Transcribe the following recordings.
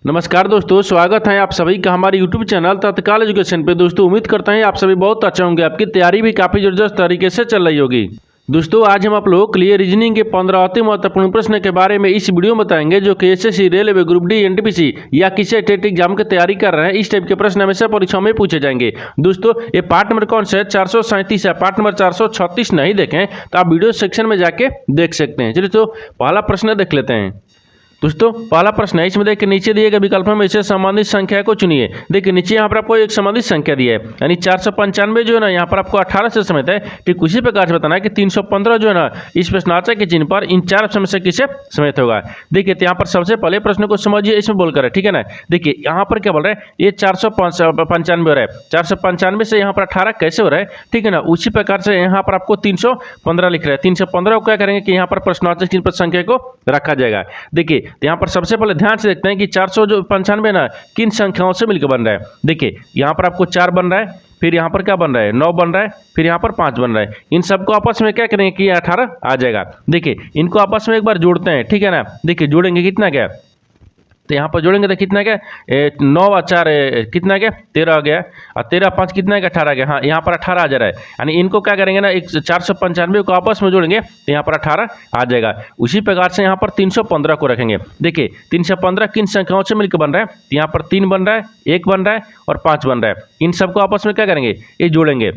नमस्कार दोस्तों, स्वागत है आप सभी का हमारे YouTube चैनल तत्काल एजुकेशन पे। दोस्तों उम्मीद करते हैं आप सभी बहुत अच्छे होंगे, आपकी तैयारी भी काफ़ी ज़बरदस्त तरीके से चल रही होगी। दोस्तों आज हम आप लोगों के लिए रीजनिंग के 15 अति महत्वपूर्ण प्रश्न के बारे में इस वीडियो में बताएंगे, जो कि SSC, railway, group D, NTPC या किसी टेट एग्जाम की तैयारी कर रहे हैं। इस टाइप के प्रश्न हमेशा परीक्षाओं में पूछे जाएंगे। दोस्तों ये पार्ट नंबर कौन सा है? 437 है। पार्ट नंबर 436 नहीं देखें तो आप वीडियो सेक्शन में जाके देख सकते हैं। चलिए तो पहला प्रश्न देख लेते हैं। दोस्तों पहला प्रश्न है, इसमें देखिए नीचे दिए गए विकल्पों में से संबंधित संख्या को चुनिए। देखिए नीचे यहाँ पर आपको एक संबंधित संख्या दी है, यानी 495 जो है ना यहाँ पर आपको 18 से समेत है। ठीक उसी प्रकार से बताना है कि 315 जो है ना इस प्रश्नार्थ के चिन्ह पर इन चार ऑप्शन में से किसे समेत होगा। देखिए तो यहाँ पर सबसे पहले प्रश्न को समझिए, इसमें बोलकर है, ठीक है ना। देखिए यहाँ पर क्या बोल रहे हैं, ये 495 हो रहा है। 495 से यहाँ पर 18 कैसे हो रहा है, ठीक है ना। उसी प्रकार से यहाँ पर आपको 315 लिख रहा है। 315 को क्या करेंगे कि यहाँ पर प्रश्नार्थ चिन्ह पर संख्या को रखा जाएगा। देखिए तो यहाँ पर सबसे पहले ध्यान से देखते हैं कि 495 ना किन संख्याओं से मिलकर बन रहा है। देखिए यहाँ पर आपको 4 बन रहा है, फिर यहाँ पर क्या बन रहा है, 9 बन रहा है, फिर यहाँ पर 5 बन रहा है। इन सबको आपस में क्या करेंगे कि 18 आ जाएगा। देखिए इनको आपस में एक बार जोड़ते हैं, ठीक है ना। देखिए जोड़ेंगे कितना क्या, तो यहाँ पर जोड़ेंगे तो कितना क्या, 9 और 4 कितना क्या, 13 आ गया, और 13 5 कितना क्या, 18 आ गया। हाँ यहाँ पर 18 आ जा रहा है, यानी इनको क्या करेंगे ना, 495 को आपस में जोड़ेंगे तो यहाँ पर 18 आ जाएगा। उसी प्रकार से यहाँ पर 315 को रखेंगे। देखिए 315 किन संख्याओं से मिलकर बन रहा है, तो यहाँ पर 3 बन रहा है, 1 बन रहा है और 5 बन रहा है। इन सबको आपस में क्या करेंगे, ये जोड़ेंगे,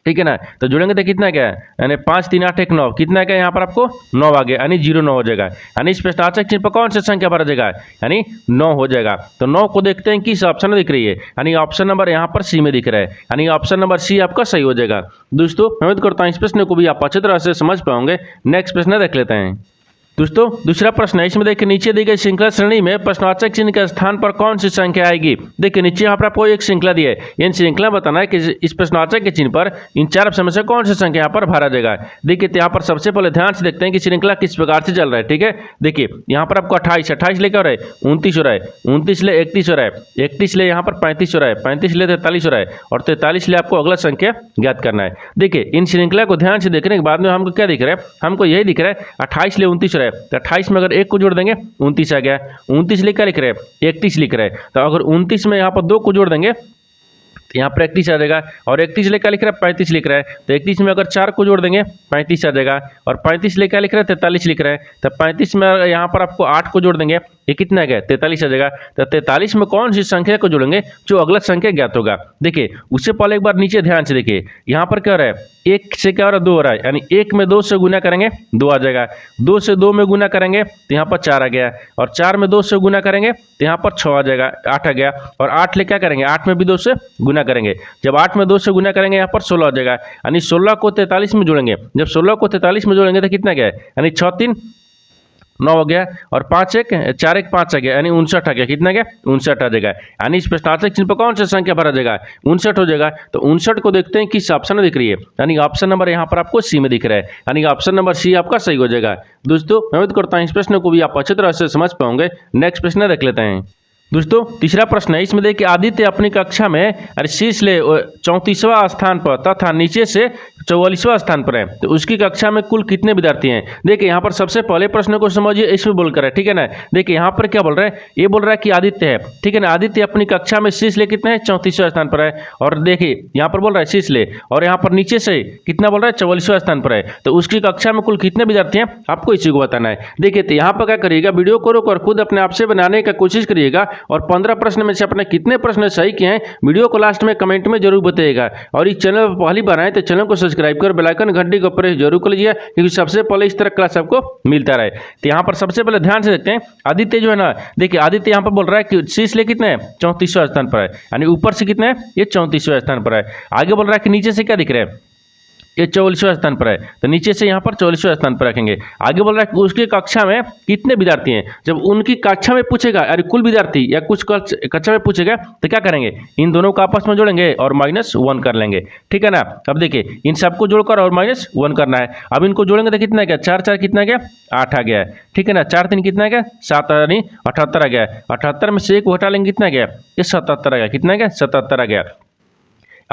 ठीक है ना। तो जोड़ेंगे तो कितना क्या है, यानी 5 3 8 1 9, कितना क्या यहाँ पर आपको 9 आ गया, यानी 0 9 हो जाएगा। यानी इस प्रश्नार्थक चिन्ह पर कौन सी संख्या भरा जाएगा, यानी 9 हो जाएगा। तो 9 को देखते हैं किस ऑप्शन में दिख रही है, यानी ऑप्शन नंबर यहाँ पर सी में दिख रहा है, यानी ऑप्शन नंबर सी आपका सही हो जाएगा। दोस्तों मैं उम्मीद करता हूँ इस प्रश्न को भी आप अच्छी तरह से समझ पाओगे। नेक्स्ट प्रश्न देख लेते हैं। दोस्तों दूसरा प्रश्न है, इसमें देखिए नीचे दी गई श्रृंखला श्रेणी में प्रश्नार्थक चिन्ह के स्थान पर कौन सी संख्या आएगी। देखिए नीचे यहाँ पर आपको एक श्रृंखला दी है, इन श्रृंखला बताना है कि इस प्रश्नार्थक के चिन्ह पर इन चार ऑप्शन में से कौन सी संख्या यहाँ पर भरा जाएगा। देखिए यहाँ पर सबसे पहले ध्यान से देखते हैं कि श्रृंखला किस प्रकार से चल रहा है, ठीक है। देखिए यहाँ पर आपको 28 लेकर हो रहा है, 29 हो रहा है, 29 ले 31 हो रहा है, 31 ले यहाँ पर 35 हो रहा है, 35 ले 43 हो रहा है, और 43 ले आपको अगला संख्या ज्ञात करना है। देखिए इन श्रृंखला को ध्यान से देखने के बाद में हमको क्या दिख रहा है, हमको यही दिख रहा है 28 ले 29 हो रहा है, तो 28 में अगर 1 को जोड़ देंगे 29 आ गया। 29 ले क्या लिख रहे हैं, 31 लिख रहे हैं, तो अगर 29 में यहाँ पर 2 को जोड़ देंगे तो यहाँ पर 31 आ जाएगा। और 31 ले क्या लिख रहा है, 35 लिख रहा है, तो 31 में अगर 4 को जोड़ देंगे 35 आ जाएगा। और 35 ले क्या लिख रहा है, 43 लिख रहा है, तो 35 में यहाँ पर आपको 8 को जोड़ देंगे, ये कितना आ गया, 43 आ जाएगा। तो 43 में कौन सी संख्या को जोड़ेंगे जो अगला संख्या ज्ञात होगा। देखिए उससे पहले एक बार नीचे ध्यान से देखिए, यहाँ पर क्या हो रहा है, 1 से क्या हो रहा है, 2 हो रहा है, यानी 1 में 2 से गुना करेंगे 2 आ जाएगा। 2 से 2 में गुना करेंगे तो यहाँ पर 4 आ गया, और 4 में 2 से गुना करेंगे तो यहाँ पर 6 आ जाएगा, 8 आ गया। और 8 ले क्या करेंगे, 8 में भी 2 से गुना करेंगे, जब 8 में 2 से गुना करेंगे यहाँ पर 16 आ जाएगा। यानी 16 को 43 में जोड़ेंगे, जब 16 को 43 में जोड़ेंगे तो कितना गया, यानी 6 3 9 हो गया, और 5 1 4 1 5 आ गया, यानी 59 आ गया। कितना गया, 59 आ जाएगा। यानी इस प्रश्नार्थक चिन्ह पर कौन सा संख्या भरा जाएगा, 59 हो जाएगा। तो 59 को देखते हैं किस ऑप्शन में दिख रही है, यानी ऑप्शन नंबर यहाँ पर आपको सी में दिख रहा है, यानी ऑप्शन नंबर सी आपका सही हो जाएगा। दोस्तों मैं उम्मीद करता हूँ इस प्रश्न को भी आप अच्छी तरह से समझ पाओगे। नेक्स्ट प्रश्न देख लेते हैं। दोस्तों तीसरा प्रश्न है, इसमें देखिए आदित्य अपनी कक्षा में शीर्ष ले 34वां स्थान पर तथा नीचे से 44वां स्थान पर है, तो उसकी कक्षा में कुल कितने विद्यार्थी हैं। देखिए यहाँ पर सबसे पहले प्रश्न को समझिए, इसमें बोलकर है, ठीक है ना। देखिए यहाँ पर क्या बोल रहा है, ये बोल रहा है कि आदित्य है, ठीक है ना। आदित्य अपनी कक्षा में शीर्ष ले कितने है, 34वां स्थान पर है। और देखिए यहाँ पर बोल रहा है शीर्ष ले, और यहाँ पर नीचे से कितना बोल रहा है, 44वां स्थान पर है, तो उसकी कक्षा में कुल कितने विद्यार्थी हैं आपको इसी को बताना है। देखिए तो यहाँ पर क्या करिएगा, वीडियो को रोक और खुद अपने आप से बनाने का कोशिश करिएगा, और 15 प्रश्न में से अपने कितने प्रश्न सही किए हैं वीडियो को लास्ट में कमेंट में जरूर बताइएगा। और इस चैनल पर पहली बार आए तो चैनल को सब्सक्राइब कर बेल आइकन घंटी को प्रेस जरूर कर लीजिए, क्योंकि सबसे पहले इस तरह क्लास आपको मिलता रहे। तो यहाँ पर सबसे पहले ध्यान से देखते हैं, आदित्य जो है ना, देखिए आदित्य यहाँ पर बोल रहा है कि शीर्ष ले कितने हैं, 34वां स्थान पर है, यानी ऊपर से कितने हैं, ये 34वां स्थान पर है। आगे बोल रहा है कि नीचे से क्या दिख रहा है, ये 44वां स्थान पर है, तो नीचे से यहाँ पर 44वां स्थान पर रखेंगे। आगे बोल रहा है कि उसकी कक्षा में कितने विद्यार्थी हैं। जब उनकी कक्षा में पूछेगा, अरे कुल विद्यार्थी या कुछ कक्षा में पूछेगा तो क्या करेंगे, इन दोनों को आपस में जोड़ेंगे और -1 कर लेंगे, ठीक है ना। अब देखिए इन सबको जोड़कर और -1 करना है। अब इनको जोड़ेंगे तो कितना गया, 4 4 कितना गया, 8 आ गया, ठीक है ना। 4 3 कितना गया, 7 यानी 78 आ गया। 78 में से 1 हटा लेंगे, कितना गया, ये 77 आ गया। कितना गया, 77 आ गया।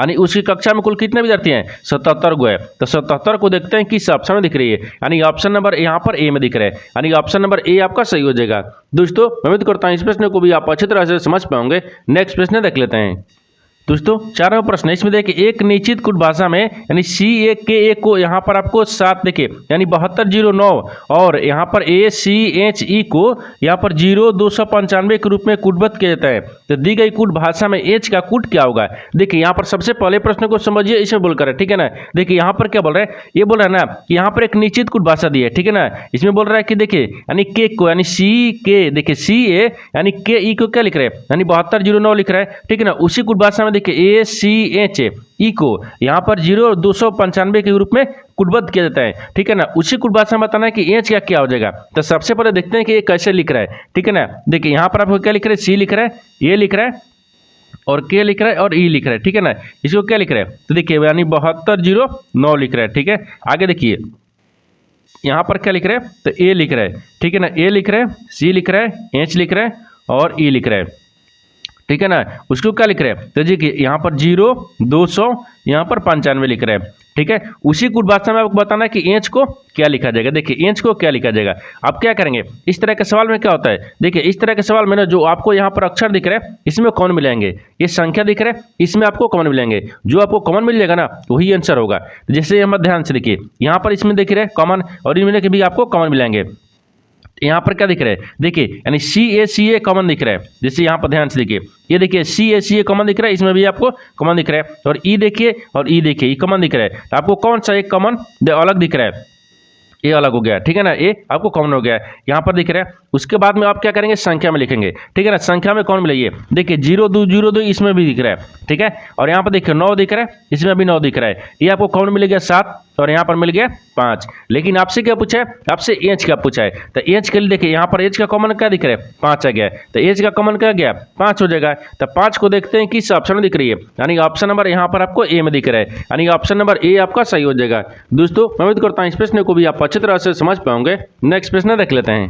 यानी उसकी कक्षा में कुल कितने विद्यार्थी हैं, 77 गो है। तो 77 को देखते हैं किस ऑप्शन में दिख रही है, यानी ऑप्शन नंबर यहाँ पर ए में दिख रहा है, यानी ऑप्शन नंबर ए आपका सही हो जाएगा। दोस्तों मैं उम्मीद करता हूँ इस प्रश्न को भी आप अच्छी तरह से समझ पाओगे। नेक्स्ट प्रश्न देख लेते हैं। दोस्तों 4वां प्रश्न, इसमें देखिए एक निश्चित कुट भाषा में यानी C1K1 को यहाँ पर आपको 7 देखिए यानी 7209 और यहाँ पर ACHE को यहाँ पर 0295 के रूप में कूटबद्ध किया जाता है। तो दी गई कूट भाषा में H का कूट क्या होगा। देखिए यहाँ पर सबसे पहले प्रश्न को समझिए, इसमें बोलकर है, ठीक है ना। देखिए यहाँ पर क्या बोल रहा है, ये बोल रहा है ना कि यहाँ पर एक निश्चित कूट भाषा दी है, ठीक है ना। इसमें बोल रहा है कि देखिए यानी के को यानी CK देखिए CA यानी KE को क्या लिख रहे हैं, यानी 7209 लिख रहा है, ठीक है ना। उसी कूट भाषा में देखिए ACHE को यहाँ पर 0295 के रूप में कूटबद्ध किया जाता है, ठीक है ना। उसी कूट भाषा में बताना है कि एच का क्या हो जाएगा। तो सबसे पहले देखते हैं कि ये कैसे लिख रहा है, ठीक है ना। देखिए यहाँ पर आपको क्या लिख रहा है, C लिख रहा है, ए लिख रहा है और के लिख रहा है और ई लिख रहा है, ठीक है ना। इसको क्या लिख रहा है, तो देखिए यानी 7209 लिख रहा है, ठीक है। आगे देखिए यहाँ पर क्या लिख रहा है, तो ए लिख रहा है, ठीक है ना। ए लिख रहा है, सी लिख रहा है, एच लिख रहा है और ई लिख रहा है, ठीक है ना। उसको क्या लिख रहे हैं, तो देखिए यहाँ पर 0200 यहाँ पर 95 लिख रहे हैं, ठीक है। उसी कूट भाषा में आपको बताना है कि एच को क्या लिखा जाएगा। देखिए एच को क्या लिखा जाएगा। अब क्या करेंगे, इस तरह के सवाल में क्या होता है, देखिए इस तरह के सवाल में ना जो आपको यहाँ पर अक्षर दिख रहे हैं इसमें कौन मिलेंगे, ये संख्या दिख रहे हैं इसमें आपको कॉमन मिलेंगे। जो आपको कॉमन मिल जाएगा ना वही आंसर होगा। जैसे हम ध्यान से देखिए यहाँ पर इसमें देख रहे हैं कॉमन और इनमें के भी आपको कॉमन मिलेंगे। यहाँ पर क्या दिख रहा है, देखिए यानी CA कॉमन दिख रहा है। जैसे यहाँ पर ध्यान से देखिए ये देखिए CA कॉमन दिख रहा है, इसमें भी आपको कॉमन दिख रहा है और ई देखिए और ई देखिए ये कॉमन दिख रहा है। तो आपको कौन सा एक कॉमन अलग दिख रहा है, ये अलग हो गया, ठीक है ना। ये आपको कॉमन हो गया है, यहाँ पर दिख रहा है। उसके बाद में आप क्या करेंगे, संख्या में लिखेंगे, ठीक है ना। संख्या में कौन मिलेगी, देखिए 0202 इसमें भी दिख रहा है, ठीक है। और यहाँ पर देखिए 9 दिख रहा है, इसमें भी 9 दिख रहा है। ये आपको कौन मिल गया 7 और यहाँ पर मिल गया 5। लेकिन आपसे क्या पूछा है, आपसे एच का पूछा है। तो एच के लिए देखिए यहाँ पर एच का कॉमन क्या दिख रहा है, 5 आ गया है। तो एच का कॉमन क्या गया, 5 हो जाएगा। तो 5 को देखते हैं किस ऑप्शन में दिख रही है, यानी ऑप्शन नंबर यहाँ पर आपको ए में दिख रहा है, यानी ऑप्शन नंबर ए आपका सही हो जाएगा। दोस्तों मैं उम्मीद करता हूँ इस प्रश्न को भी आप अच्छी तरह से समझ पाओगे। नेक्स्ट प्रश्न देख लेते हैं।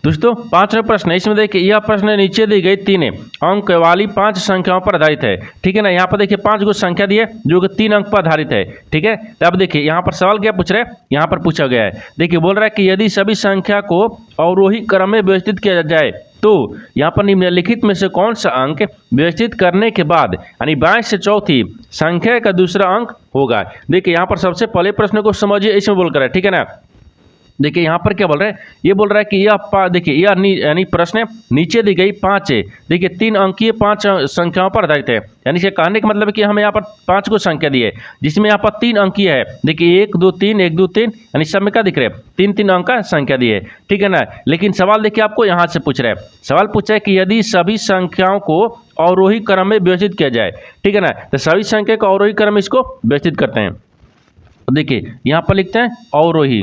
दोस्तों 5वां प्रश्न, इसमें देखिए यह प्रश्न नीचे दी गई 3 अंक वाली 5 संख्याओं पर आधारित है, ठीक है ना। यहाँ पर देखिए 5 गो संख्या दी है जो कि 3 अंक पर आधारित है, ठीक है। तो अब देखिए यहाँ पर सवाल क्या पूछ रहे हैं, यहाँ पर पूछा गया है, देखिए बोल रहा है कि यदि सभी संख्या को अवरोही क्रम में व्यवस्थित किया जाए तो यहाँ पर निम्नलिखित में से कौन सा अंक व्यवस्थित करने के बाद यानी 22 से चौथी संख्या का दूसरा अंक होगा। देखिए यहाँ पर सबसे पहले प्रश्न को समझिए, इसमें बोलकर है, ठीक है ना। देखिए यहाँ पर क्या बोल रहा है, ये बोल रहा है कि यह देखिए यह यानी प्रश्न नीचे दी गई 5 है, देखिए 3 अंकीय 5 संख्याओं पर आधारित है। यानी से कहने का मतलब है कि हमें यहाँ पर 5 को संख्या दी है जिसमें यहाँ पर 3 अंकीय है। देखिए 1 2 3 1 2 3 यानी सब में क्या दिख रहा है, 3 अंक का संख्या दी है, ठीक है ना। लेकिन सवाल देखिए आपको यहाँ से पूछ रहा है, सवाल पूछा है कि यदि सभी संख्याओं को अवरोही क्रम में व्यवस्थित किया जाए, ठीक है ना। तो सभी संख्या को अवरोही क्रम में इसको व्यवस्थित करते हैं। देखिए यहाँ पर लिखते हैं अवरोही,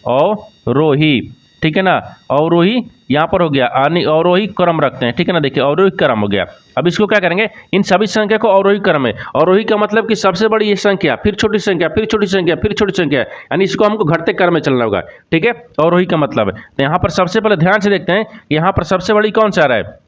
अवरोही, ठीक है ना। अवरोही यहाँ पर हो गया, अवरोही क्रम रखते हैं, ठीक है ना। देखिए अवरोही क्रम हो गया। अब इसको क्या करेंगे, इन सभी संख्या को अवरोही क्रम में, अवरोही का मतलब कि सबसे बड़ी ये संख्या फिर छोटी संख्या फिर छोटी संख्या फिर छोटी संख्या, यानी इसको हमको घटते क्रम में चलना होगा, ठीक है। अवरोही का मतलब तो यहाँ पर सबसे पहले ध्यान से देखते हैं, यहाँ पर सबसे बड़ी कौन सा आ रहा है,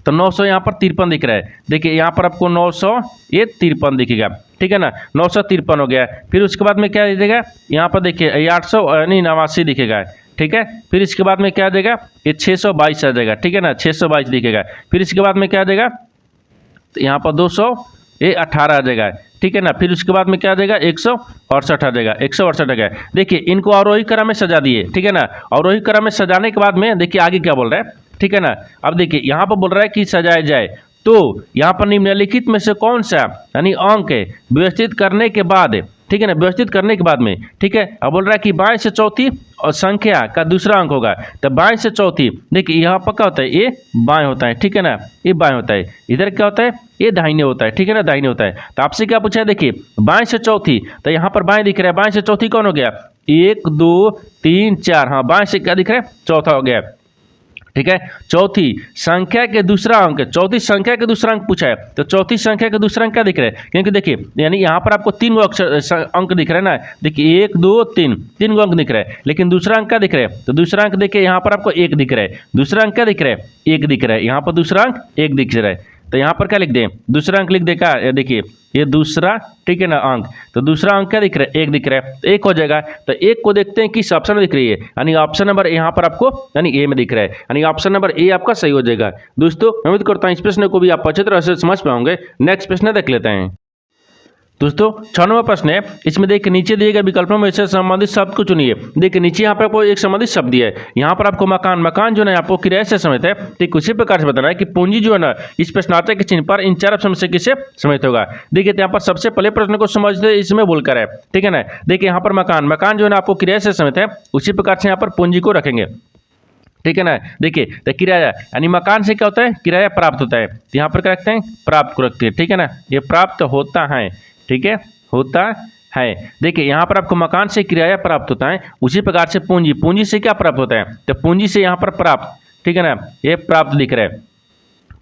तो 900 यहाँ पर 53 दिख रहा है। देखिए यहाँ पर आपको 900 ये 53 दिखेगा, ठीक है ना। 953 हो गया। फिर उसके बाद में क्या दिखेगा, यहाँ पर देखिए 889 दिखेगा, ठीक है। फिर इसके बाद में क्या आ जाएगा, ये 622 आ जाएगा, ठीक है ना, 622 दिखेगा। फिर इसके बाद में क्या आ जाएगा, तो यहाँ पर 200 ये 18 आ जाएगा, ठीक है ना। फिर उसके बाद में क्या आ जाएगा, 168 आ जाएगा, 168 आ जाएगा। देखिए इनको अवरोही क्रम में सजा दिए, ठीक है ना। अवरोही क्रम में सजाने के बाद में देखिए आगे क्या बोल रहा है, ठीक है ना। अब देखिए यहाँ पर बोल रहा है कि सजाया जाए तो यहाँ पर निम्नलिखित में से कौन सा यानी अंक व्यवस्थित करने के बाद, ठीक है ना, व्यवस्थित करने के बाद में, ठीक है। अब बोल रहा है कि 22 से चौथी और संख्या का दूसरा अंक होगा। तो 22 से चौथी देखिए यहाँ पर क्या होता है, ये बाएं होता है, ठीक है ना, ये बाएं होता है। इधर क्या होता है, ये दाहिने होता है, ठीक है ना, दाहिने होता है। तो आपसे क्या पूछा है, देखिए 22 से चौथी, तो यहाँ पर बाएं दिख रहा है, 22 से चौथी कौन हो गया, 1 2 3 4, हाँ 22 से क्या दिख रहा है, चौथा हो गया, ठीक है। चौथी संख्या के दूसरा अंक, चौथी संख्या के दूसरा अंक पूछा है, तो चौथी संख्या के दूसरा अंक क्या दिख रहा है, क्योंकि देखिए यानी यहाँ पर आपको 3 अक्षर अंक दिख रहा है ना। देखिए 1 2 3 गो अंक दिख रहा है, लेकिन दूसरा अंक क्या दिख रहा है, तो दूसरा अंक देखिए यहाँ पर आपको 1 दिख रहा है। दूसरा अंक क्या दिख रहा है, 1 दिख रहा है, यहाँ पर दूसरा अंक 1 दिख रहा है। तो यहाँ पर क्या लिख दें, दूसरा अंक लिख दे का, देखिए ये दूसरा, ठीक है ना, अंक। तो दूसरा अंक क्या दिख रहा है, एक दिख रहा है, तो एक हो जाएगा। तो एक को देखते हैं किस ऑप्शन में दिख रही है, यानी ऑप्शन नंबर यहाँ पर आपको यानी ए में दिख रहा है, यानी ऑप्शन नंबर ए आपका सही हो जाएगा। दोस्तों मैं उम्मीद करता हूँ इस प्रश्न को भी आप अच्छी तरह से समझ पाओगे। नेक्स्ट प्रश्न देख लेते हैं। दोस्तों 6 नंबर प्रश्न है, इसमें देखिए नीचे दिए गए विकल्पों में से संबंधित शब्द को चुनिए। देखिए नीचे यहाँ पर आपको एक संबंधित शब्द दिया है, यहाँ पर आपको मकान, मकान जो है आपको किराए से समेत है। ठीक उसी प्रकार से बताना है कि पूंजी जो है ना इस प्रश्नार्थक के चिन्ह पर इन 4 ऑप्शन में से किसे समेत होगा। देखिए यहाँ पर सबसे पहले प्रश्न को समझते इसमें बोलकर है, ठीक है ना। देखिए यहाँ पर मकान, मकान जो है आपको किराए से समेत है, उसी प्रकार से यहाँ पर पूंजी को रखेंगे, ठीक है ना। देखिए तो किराया यानी मकान से क्या होता है, किराया प्राप्त होता है, तो यहाँ पर क्या रखते हैं, प्राप्त को रखते हैं, ठीक है ना। ये प्राप्त होता है, ठीक है, होता है। देखिए यहाँ पर आपको मकान से किराया प्राप्त होता है, उसी प्रकार से पूंजी, पूंजी से क्या प्राप्त होता है, तो पूंजी से यहाँ पर प्राप्त, ठीक है ना, ये प्राप्त दिख रहा है।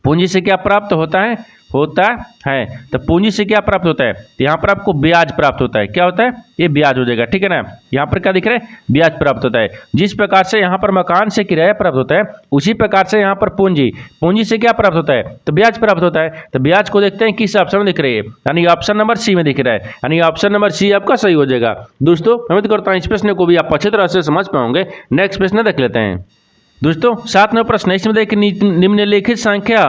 पूंजी से क्या प्राप्त होता है, होता है। तो पूंजी से क्या प्राप्त होता है, तो यहाँ पर आपको ब्याज प्राप्त होता है, क्या होता है, ये ब्याज हो जाएगा, ठीक है ना। यहाँ पर क्या दिख रहा है, ब्याज प्राप्त होता है। जिस प्रकार से यहाँ पर मकान से किराया प्राप्त होता है, उसी प्रकार से यहाँ पर पूंजी, पूंजी से क्या प्राप्त होता है, तो ब्याज प्राप्त होता है। तो ब्याज को देखते हैं किस ऑप्शन में दिख रही है, यानी ऑप्शन नंबर सी में दिख रहा है, यानी ऑप्शन नंबर सी आपका सही हो जाएगा। दोस्तों उम्मीद करता हूँ इस प्रश्न को भी आप अच्छी तरह से समझ पाओगे। नेक्स्ट प्रश्न देख लेते हैं। दोस्तों 7 नंबर प्रश्न है, इसमें देखिए निम्नलिखित संख्या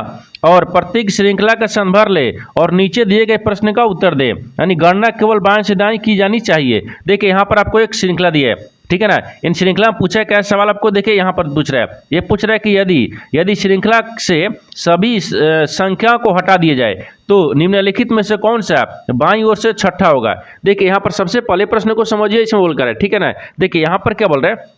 और प्रत्येक श्रृंखला का संभर ले और नीचे दिए गए प्रश्न का उत्तर दे, यानी गणना केवल बाएं से दाएं की जानी चाहिए। देखिए यहाँ पर आपको एक श्रृंखला दी है, ठीक है ना। इन श्रृंखला में पूछा क्या सवाल आपको, देखिए यहाँ पर पूछ रहा है, ये पूछ रहा है कि यदि श्रृंखला से सभी संख्या को हटा दिया जाए तो निम्नलिखित में से कौन सा बाईं ओर से छठा होगा। देखिए यहाँ पर सबसे पहले प्रश्न को समझिए, इसमें बोलकर है, ठीक है ना। देखिए यहाँ पर क्या बोल रहा है,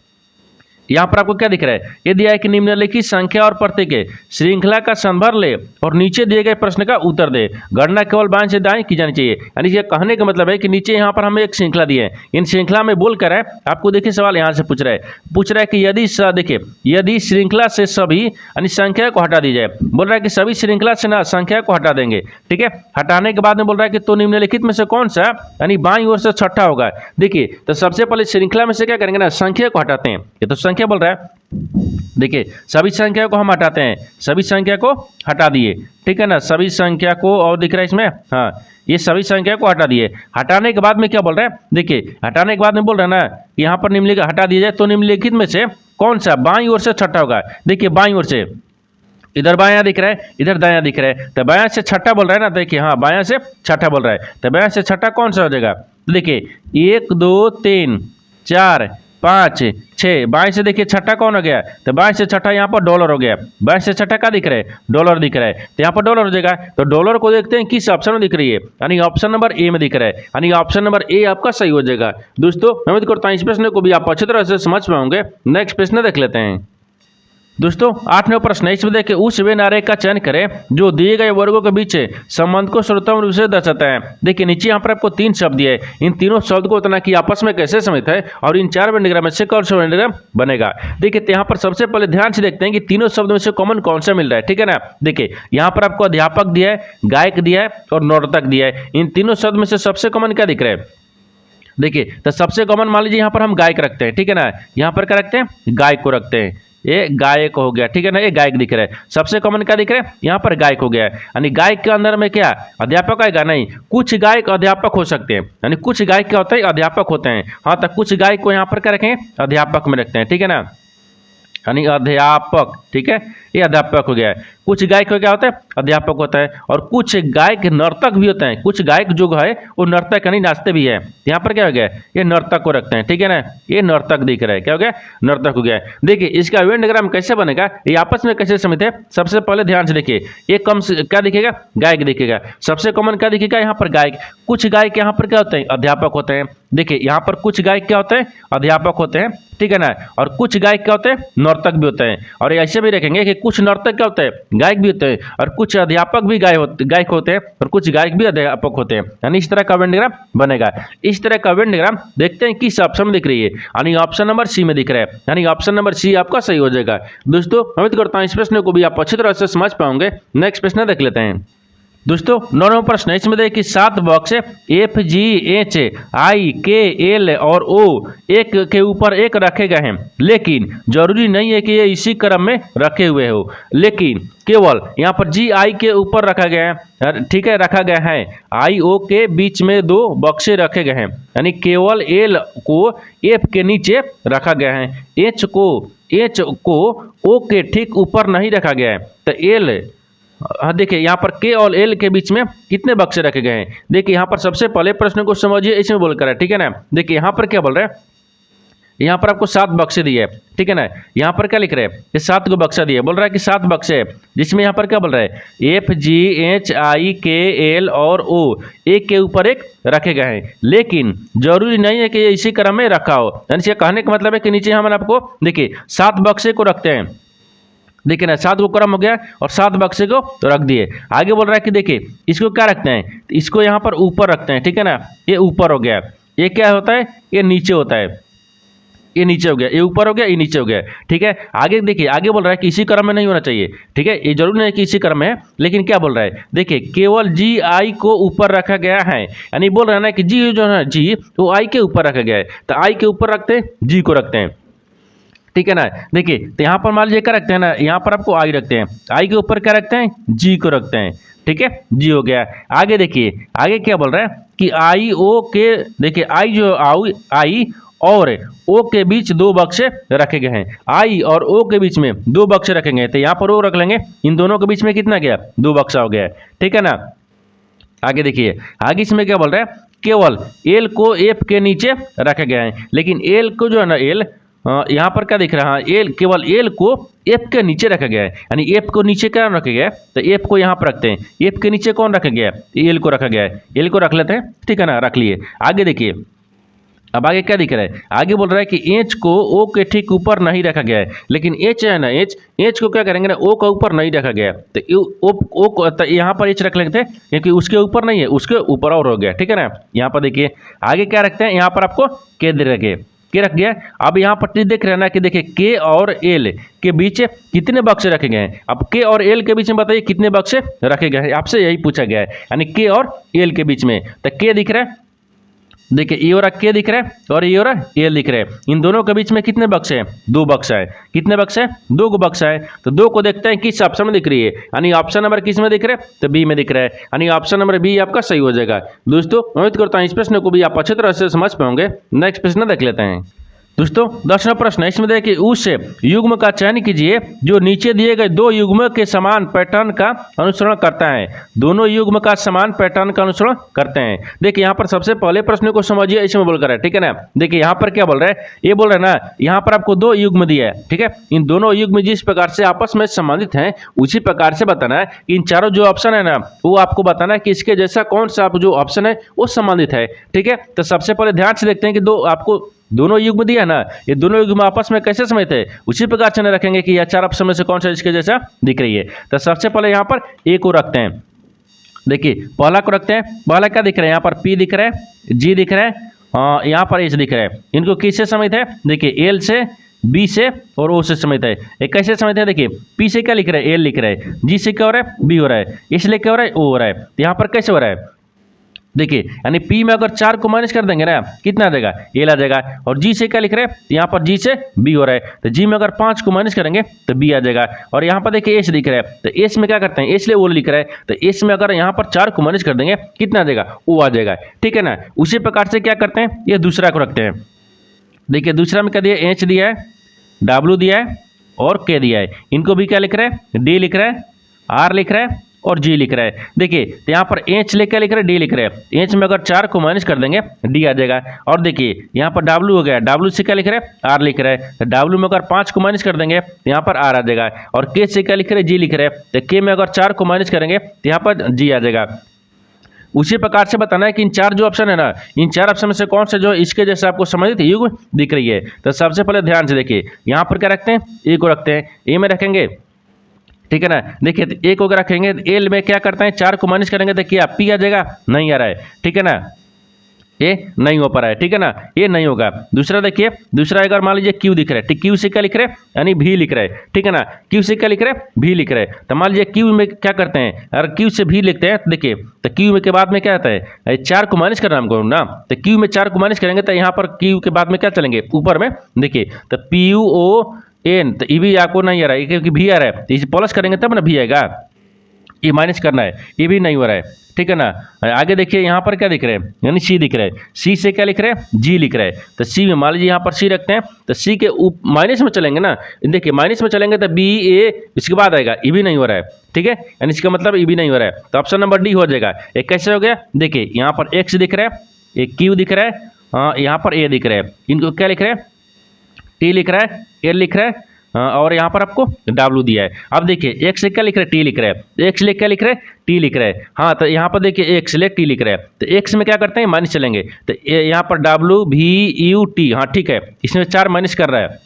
यहाँ पर आपको क्या दिख रहा है, ये दिया है कि निम्नलिखित संख्या और प्रत्येक श्रृंखला का संभर ले और नीचे दिए गए प्रश्न का उत्तर दे, गणना केवल बाएं से दाएं की जानी चाहिए। यानी ये कहने का मतलब है कि नीचे यहाँ पर हमें एक श्रृंखला दी है, इन श्रृंखला में बोलकर है आपको, देखिए सवाल यहाँ से पूछ रहा है कि यदि श्रृंखला से सभी यानी संख्या को हटा दी जाए, बोल रहा है कि सभी श्रृंखला से ना संख्या को हटा देंगे, ठीक है। हटाने के बाद में बोल रहा है कि तो निम्नलिखित में से कौन सा यानी बाईं ओर से छठा होगा। देखिए तो सबसे पहले श्रृंखला में से क्या करेंगे ना, संख्या को हटाते हैं, ये तो संख्या बोल रहा है। देखिए सभी संख्या को हम हटाते हैं, सभी संख्या को हटा दिए, ठीक है ना, सभी संख्या को, और दिख रहा है इसमें, हाँ ये सभी संख्या को हटा दिए। हटाने के बाद में क्या बोल रहा है, देखिए हटाने के बाद में बोल रहा है ना, यहाँ पर निम्नलिखित हटा दिया जाए तो निम्नलिखित में से कौन सा बाईं ओर से छठा होगा। देखिए बाईं ओर से, इधर बायां दिख रहा है, इधर दायां दिख रहा है, तो बायां से छठा बोल रहा है ना। देखिए हाँ बायां से छठा बोल रहा है, तो बायां से छठा कौन सा हो जाएगा, देखिए 1 2 3 4 5 6, बाएं से देखिए छठा कौन हो गया, तो बाएं से छठा यहाँ पर डॉलर हो गया, बाएं से छठा क्या दिख रहा है, डॉलर दिख रहा है, तो यहाँ पर डॉलर हो जाएगा। तो डॉलर को देखते हैं किस ऑप्शन में दिख रही है, यानी ऑप्शन नंबर ए में दिख रहा है, यानी ऑप्शन नंबर ए आपका सही हो जाएगा। दोस्तों मैं उम्मीद करता हूँ इस प्रश्न को भी आप अच्छी तरह से समझ पाओगे। नेक्स्ट प्रश्न देख लेते हैं। दोस्तों 8 नंबर प्रश्न है, इसमें देखिए उस वे नारे का चयन करें जो दिए गए वर्गों के बीच संबंध को सर्वोत्तम रूप से दर्शाता है। देखिए नीचे यहाँ पर आपको 3 शब्द दिए हैं, इन तीनों शब्द को उतना कि आपस में कैसे समित है और इन 4 वेंडिग्राम में से कौन सा वेंडिग्राम बनेगा। देखिए यहाँ पर सबसे पहले ध्यान से देखते हैं कि तीनों शब्द में से कॉमन कौन सा मिल रहा है, ठीक है ना। देखिए यहाँ पर आपको अध्यापक दिया है, गायक दिया है और नर्तक दिया है। इन तीनों शब्द में से सबसे कॉमन क्या दिख रहा है, देखिए तो सबसे कॉमन मान लीजिए यहाँ पर हम गायक रखते हैं, ठीक है ना। यहाँ पर क्या रखते हैं, गायक को रखते हैं, ये गायक हो गया, ठीक है ना, ये गायक दिख रहा है। सबसे कॉमन क्या दिख रहा है, यहाँ पर गायक हो गया है, यानी गायक के अंदर में क्या अध्यापक आएगा, नहीं कुछ गायक अध्यापक हो सकते हैं, यानी कुछ गायक क्या होता है, अध्यापक होते हैं। हाँ तो कुछ गायक को यहाँ पर क्या रखें, अध्यापक में रखते हैं, ठीक है ना, यानी अध्यापक, ठीक है, ये अध्यापक हो गया है। कुछ गायक को क्या होता है, अध्यापक होता है, और कुछ गायक नर्तक भी होते हैं, कुछ गायक जो है वो नर्तक यानी नाचते भी है। यहाँ पर क्या हो गया, ये नर्तक को रखते हैं, ठीक है ना, ये नर्तक दिख रहा है, क्या हो गया, नर्तक हो गया है। देखिए इसका वेन डायग्राम कैसे बनेगा, ये आपस में कैसे समित है, सबसे पहले ध्यान से देखिए, एक कम क्या दिखेगा, गायक दिखेगा, सबसे कॉमन क्या दिखेगा, यहाँ पर गायक। कुछ गायक यहाँ पर क्या होते हैं, अध्यापक होते हैं। देखिए यहाँ पर कुछ गायक क्या होते हैं, अध्यापक होते हैं, ठीक है ना, और कुछ गायक क्या होते हैं, नर्तक भी होते हैं। और ऐसे भी रखेंगे कि कुछ नर्तक क्या होते हैं, गायक भी होते हैं, और कुछ अध्यापक भी गायक होते हैं, और कुछ गायक भी अध्यापक होते हैं, यानी इस तरह का वेन डायग्राम बनेगा। इस तरह का वेन डायग्राम देखते हैं किस ऑप्शन में दिख रही है, यानी ऑप्शन नंबर सी में दिख रहा है, यानी ऑप्शन नंबर सी आपका सही हो जाएगा। दोस्तों उम्मीद करता हूँ इस प्रश्न को भी आप अच्छी तरह से समझ पाओगे। नेक्स्ट प्रश्न देख लेते हैं। दोस्तों 9वां प्रश्न है, इसमें देखिए कि 7 बॉक्स FGHIKL और O एक के ऊपर एक रखे गए हैं, लेकिन जरूरी नहीं है कि ये इसी क्रम में रखे हुए हो, लेकिन केवल यहाँ पर GI के ऊपर रखा गया है, ठीक है, रखा गया है। IO के बीच में 2 बक्से रखे गए हैं, यानी केवल L को F के नीचे रखा गया है, H को O के ठीक ऊपर नहीं रखा गया है। तो L, देखिए यहाँ पर K और L के बीच में कितने बक्से रखे गए हैं। देखिए यहाँ पर सबसे पहले प्रश्न को समझिए, इसमें बोलकर है, ठीक है ना। देखिए यहाँ पर क्या बोल रहे हैं, यहाँ पर आपको 7 बक्से दिए है, ठीक है ना। यहाँ पर क्या लिख रहे हैं, ये 7 को बक्सा दिए, बोल रहा है कि 7 बक्से है, जिसमें यहाँ पर क्या बोल रहा है FGHIKL और O एक के ऊपर एक रखे गए हैं, लेकिन जरूरी नहीं है कि ये इसी क्रम में रखा हो। यानी कहने का मतलब है कि नीचे हम आपको देखिए 7 बक्से को रखते हैं, देखिए ना, 7 को क्रम हो गया और 7 बक्से को तो रख दिए। आगे बोल रहा है कि देखिए इसको क्या रखते हैं, इसको यहाँ पर ऊपर रखते हैं, ठीक है ना, ये ऊपर हो गया, ये क्या होता है, ये नीचे होता है, ये नीचे हो गया, ये ऊपर हो गया, ये नीचे हो गया, ठीक है। आगे देखिए, आगे बोल रहा है कि इसी क्रम में नहीं होना चाहिए, ठीक है, ये जरूर नहीं है कि इसी क्रम में है, लेकिन क्या बोल रहा है, देखिए केवल GI को ऊपर रखा गया है, यानी बोल रहा है ना कि G जो है G वो I के ऊपर रखा गया है, तो I के ऊपर रखते हैं, G को रखते हैं, ठीक है ना। देखिए तो यहाँ पर मान लीजिए क्या रखते हैं ना, यहाँ पर आपको I रखते हैं, I के ऊपर क्या रखते हैं, G को रखते हैं, ठीक है, G हो गया। आगे देखिए, आगे क्या बोल रहा है कि IO के, देखिए I जो I और O के बीच 2 बक्से रखे गए हैं, I और O के बीच में 2 बक्से रखे गए, तो यहाँ पर O रख लेंगे, इन दोनों के बीच में कितना गया, 2 बक्सा हो गया, ठीक है ना। आगे देखिए, आगे इसमें क्या बोल रहा है, केवल L को F के नीचे रखा गया है, लेकिन L को जो है ना, L यहाँ पर क्या दिख रहा है, L केवल L को F के नीचे रखा गया है, यानी F को नीचे क्या रखा गया है, तो F को यहाँ पर रखते हैं, F के नीचे कौन रखा गया है, L को रखा गया है, L को रख लेते हैं, ठीक है ना, रख लिए। आगे देखिए, अब आगे क्या दिख रहा है, आगे बोल रहा है कि H को O के ठीक ऊपर नहीं रखा गया है, लेकिन H है ना, H को क्या करेंगे ना, O का ऊपर नहीं रखा गया है, तो O को तो यहाँ पर H रख लेते हैं, क्योंकि उसके ऊपर नहीं है, उसके ऊपर और हो गया, ठीक है ना। यहाँ पर देखिए आगे क्या रखते हैं, यहाँ पर आपको K दे रखे, K रख गया। अब यहाँ पर देख रहे हैं ना कि देखिए K और L के बीच कितने बक्से रखे गए हैं, अब K और L के बीच में बताइए कितने बक्से रखे गए हैं, आपसे यही पूछा गया है, यानी K और L के बीच में, तो K दिख रहा है, देखिए ये वाला K दिख रहा है और ये वाला L दिख रहा है, इन दोनों के बीच में कितने बक्से हैं, 2 बक्सा है, कितने बक्से हैं, 2 को बक्सा है। तो 2 को देखते हैं किस ऑप्शन में दिख रही है, यानी ऑप्शन नंबर किस में दिख रहा है, तो बी में दिख रहा है, यानी ऑप्शन नंबर बी आपका सही हो जाएगा। दोस्तों उम्मीद करता हूँ इस प्रश्न को भी आप अच्छी तरह से समझ पाओगे। नेक्स्ट प्रश्न देख लेते हैं। दोस्तों 10वां प्रश्न है, इसमें देखिए उस युग्म का चयन कीजिए जो नीचे दिए गए 2 युग्मों के समान पैटर्न का अनुसरण करता है, दोनों युग्म का समान पैटर्न का अनुसरण करते हैं। देखिए यहाँ पर सबसे पहले प्रश्न को समझिए, इसमें बोलकर है, ठीक है ना। देखिए यहाँ पर क्या बोल रहा है, ये बोल रहा है ना, यहाँ पर आपको 2 युग्म दिया है, ठीक है, इन दोनों युग्म जिस प्रकार से आपस में संबंधित हैं उसी प्रकार से बताना है, इन चारों जो ऑप्शन है ना वो आपको बताना है कि इसके जैसा कौन सा जो ऑप्शन है वो संबंधित है, ठीक है। तो सबसे पहले ध्यान से देखते हैं कि आपको दोनों युग्म दिया ना, ये दोनों युग्म आपस में कैसे समझते हैं, उसी प्रकार से रखेंगे कि यह 4 ऑप्शन में से कौन सा इसके जैसा दिख रही है। तो सबसे पहले यहाँ पर ए को रखते हैं, देखिए पहला को रखते हैं, पहला क्या दिख रहा है, यहाँ पर P दिख रहा है, G दिख रहा है, यहाँ पर H दिख रहा है, इनको किससे समझते हैं, देखिए L से, B से और O से समझते हैं। ये कैसे समझते हैं, देखिए P से क्या लिख रहा है, L लिख रहा है, G से क्या हो रहा है, B हो रहा है, इसलिए क्या हो रहा है, O हो रहा है। यहाँ पर कैसे हो रहा है, देखिए यानी P में अगर 4 को माइनस कर देंगे ना कितना आ जाएगा, L आ जाएगा, और G से क्या लिख रहे हैं, यहाँ पर G से B हो रहा है, तो G में अगर 5 को माइनस करेंगे तो B आ जाएगा। और यहाँ पर देखिए H दिख रहा है, तो H में क्या करते हैं, H ले O लिख रहा है, तो H में अगर यहाँ पर 4 को माइनस कर देंगे कितना आ जाएगा, O आ जाएगा, ठीक है ना। उसी प्रकार से क्या करते हैं, ये दूसरा को रखते हैं, देखिए दूसरा में क्या दिया, H दिया है, W दिया है और K दिया है, इनको भी क्या लिख रहा है, D लिख रहा है, R लिख रहा है और G लिख रहा है। देखिए तो यहाँ पर H लेकर लिख रहा है, D लिख रहा है, H में अगर 4 को माइनस कर देंगे D आ जाएगा। और देखिए यहाँ पर W हो गया, W से क्या लिख रहा है, R लिख रहा है, तो W में अगर 5 को माइनस कर देंगे तो यहाँ पर R आ जाएगा। और K से क्या लिख रहे हैं, G लिख रहे हैं, तो K में अगर 4 को माइनस करेंगे तो यहाँ पर G आ जाएगा। उसी प्रकार से बताना है कि इन 4 जो ऑप्शन है ना, इन 4 ऑप्शन में से कौन सा जो इसके जैसे आपको समझित युग्म दिख रही है। तो सबसे पहले ध्यान से देखिए, यहाँ पर क्या रखते हैं, ए को रखते हैं, ए में रखेंगे, ठीक है ना। देखिए तो ए को अगर रखेंगे, एल में क्या करते हैं, 4 को माइनस करेंगे तो क्या P आ जाएगा, नहीं आ रहा है, ठीक है ना। ये नहीं हो पा रहा है, ठीक है ना, ये नहीं होगा। दूसरा देखिए, दूसरा अगर मान लीजिए क्यू दिख रहा है, ठीक, क्यू से क्या लिख रहे हैं, यानी भी लिख रहे हैं, ठीक है ना, क्यू से क्या लिख रहे हैं, भी लिख रहे हैं। तो मान लीजिए क्यू में क्या करते हैं, अगर क्यू से भी लिखते हैं तो देखिए, तो क्यू में के बाद में क्या आता है, 4 को माइनस करना हमको ना, तो क्यू में 4 को माइनस करेंगे तो यहाँ पर क्यू के बाद में क्या चलेंगे, ऊपर में देखिए, तो पी यू ओ एन, तो ये भी आपको नहीं आ रहा है क्योंकि भी आ रहा है, तो इसे प्लस करेंगे तब ना भी आएगा, ये माइनस करना है, ये भी नहीं हो रहा है, ठीक है ना। आगे देखिए यहाँ पर क्या दिख रहे हैं, यानी सी दिख रहा है, सी से क्या लिख रहे हैं, जी लिख रहे हैं। तो सी में मान लीजिए यहाँ पर सी रखते हैं, तो सी के माइनस में चलेंगे ना, देखिए माइनस में चलेंगे तो बी ए इसके बाद आएगा, ये भी नहीं हो रहा है, ठीक है, यानी इसका मतलब ये भी नहीं हो रहा है, तो ऑप्शन नंबर डी हो जाएगा। एक कैसे हो गया, देखिए यहाँ पर एक्स दिख रहा है, एक क्यू दिख रहा है, हाँ यहाँ पर ए दिख रहा है, इनको क्या लिख रहे हैं, टी लिख रहा है, एल लिख रहा है, और यहाँ पर आपको W दिया है। अब देखिए एक्स से क्या लिख रहे हैं, टी लिख रहे हैं, एक्स ले क्या लिख रहे हैं, टी लिख रहे हैं, हाँ तो यहाँ पर देखिए एक्स ले टी लिख रहे हैं, तो एक्स में क्या करते हैं, माइनस चलेंगे, तो यहाँ पर WVUT, हाँ ठीक है, इसमें 4 माइनस कर रहा है।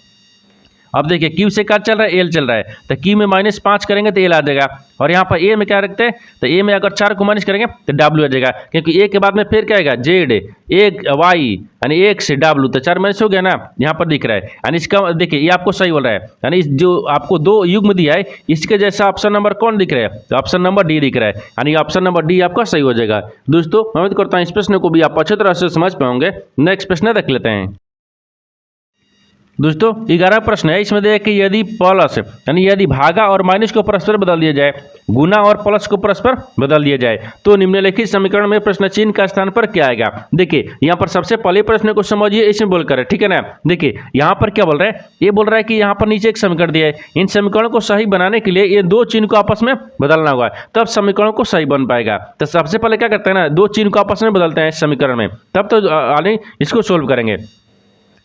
अब देखिए क्यू से क्या चल रहा है, एल चल रहा है, तो क्यू में -5 करेंगे तो एल आ जाएगा, और यहाँ पर ए में क्या रखते हैं, तो ए में अगर 4 को माइनस करेंगे तो डब्ल्यू आ जाएगा, क्योंकि ए के बाद में फिर क्या आएगा, जेड, एक वाई, यानी एक से डब्ल्यू, तो 4 माइनस हो गया ना, यहाँ पर दिख रहा है, यानी इसका देखिए ये आपको सही बोल रहा है, यानी जो आपको 2 युग्म दिया है इसके जैसा ऑप्शन नंबर कौन दिख रहा है, तो ऑप्शन नंबर डी दिख रहा है, यानी ऑप्शन नंबर डी आपका सही हो जाएगा। दोस्तों मैं उम्मीद करता हूँ इस प्रश्न को भी आप अच्छी तरह से समझ पाओगे। नेक्स्ट प्रश्न देख लेते हैं। दोस्तों 11 प्रश्न है, इसमें देखिए कि यदि प्लस यानी यदि भागा और माइनस को परस्पर बदल दिया जाए, गुना और प्लस को परस्पर बदल दिया जाए, तो निम्नलिखित समीकरण में प्रश्न चिन्ह का स्थान पर क्या आएगा। देखिए यहाँ पर सबसे पहले प्रश्न को समझिए, इसमें बोलकर, ठीक है ना। देखिए यहाँ पर क्या बोल रहा है, ये बोल रहा है कि यहाँ पर नीचे एक समीकरण दिया है, इन समीकरणों को सही बनाने के लिए ये 2 चिन्ह को आपस में बदलना होगा, तब समीकरण को सही बन पाएगा। तो सबसे पहले क्या करते हैं ना, 2 चिन्ह को आपस में बदलते हैं इस समीकरण में, तब तो आगे इसको सोल्व करेंगे।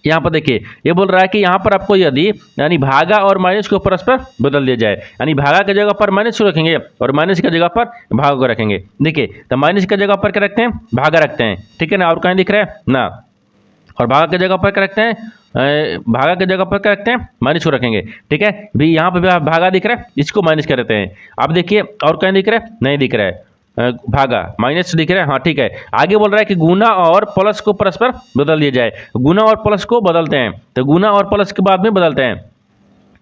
यहाँ पर देखिए ये बोल रहा है कि यहाँ पर आपको यदि यानी भागा और माइनस को परस्पर बदल दिया जाए, यानी भागा की जगह पर माइनस को रखेंगे और माइनस की जगह पर भागा को रखेंगे। देखिए तो माइनस की जगह पर क्या रखते हैं, भागा रखते हैं, ठीक है ना, और कहीं दिख रहा है ना, और भागा की जगह पर क्या रखते हैं, भागा की जगह पर क्या रखते हैं, माइनस को रखेंगे, ठीक है। भी यहाँ पर भागा दिख रहा है, इसको माइनस कर देते हैं। अब देखिए और कहीं दिख रहा है, नहीं दिख रहा है, भागा माइनस दिख रहा है, हाँ ठीक है। आगे बोल रहा है कि गुना और प्लस को परस्पर बदल दिया जाए, गुना और प्लस को बदलते हैं, तो गुना और प्लस के बाद में बदलते हैं,